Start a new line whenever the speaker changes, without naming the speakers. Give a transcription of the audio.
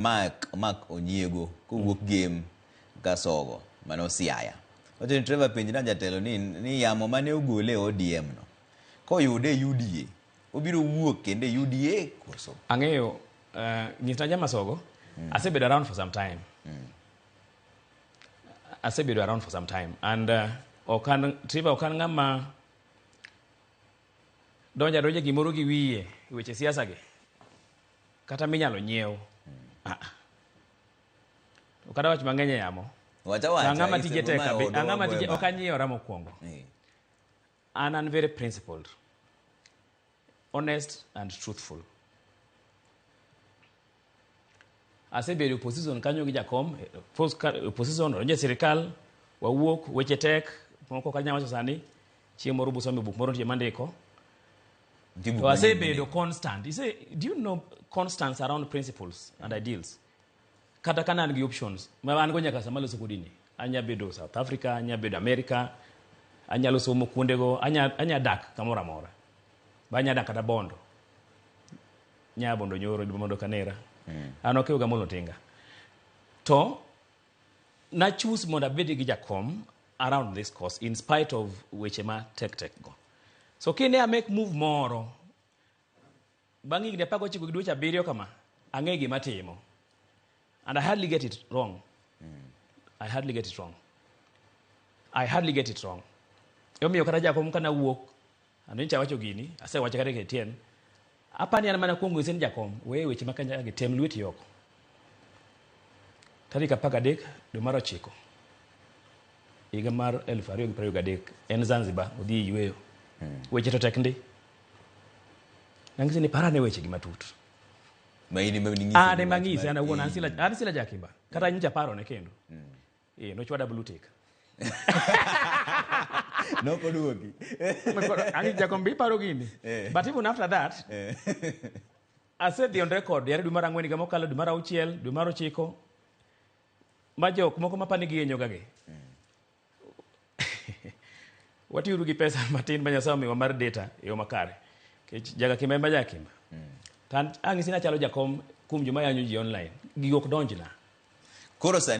Mark Onyiego kowuok game Gasogo mano Siaya. Oten Trevor penjina jatelo ni yamo mane ogole ODM no. Koyude UDA. Obiro wuok kende UDA koso.
Ang'eyo nyita jama sogo. Asebedo around for some time. Asebedo around for some time and Trevor okan ng'ama donja gimoro gi wiye weche siasa gi. Kata minyalo nyiew. Okada wach mang'eny yamo. Ang'ama tije tek abi, ang'ama tije okanyieora mokwongo. And very principled, honest and truthful. Asebedo opposition kanyo gi jakom, opposition onje sirikal, wawuok weche tek, moko kanya wacho sani, chieng' moro busome buk moro tie mandiko. To asebedo constant. You say, do you know constance around principles and ideals? Kata kana an gi options. Ma an go nyaka sama loso kodini. Anya bedo South Africa, anya bedo America, anya loso mo kuondego, anya dak kamora mora. Ba anya dak kata Bondo. Nya Bondo Nyoro, Bondo Kanera. Ano ke ugamolo tinga. To na choose mondo abedi gi jakom around this course in spite of weche ma tek go. So kine I make move moro. Bangi gide pako chiko giducha biriyo kama. Ange gima timo. And I hardly get it wrong. I hardly get it wrong. Yomi okara jakom kana wuok. Ano ncha wacho gini. Ase wacho kare ketien. Apa ni anamana kuongo isen jakom. Wewe chima kanya gitem lweti yoko. Tarika paka dek. Dumaro chiko. Iga mar 2023 en Zanzibar. Odhi yueyo. Weche to tek ndi. Nangisi ni parane weche gimatut.
Maini
ne mangisi ana uona ansila Jakakimba. Kata nja parone kendo. Ochwada blue tick.
No koduoki.
Angi Jakombi paro gini. But even after that, I said the on record, yare dumara ngweni gamokalo dumara uchiel, dumara chiko. Majok moko mapani gi enyo gage. Wati urugi pesa matin banyasawa miwa mar data yo makare. Jakakimba emba Jakakimba. Tan angi sina chalo jakom kum juma yanyu ji online. Gigok donjina.
Koro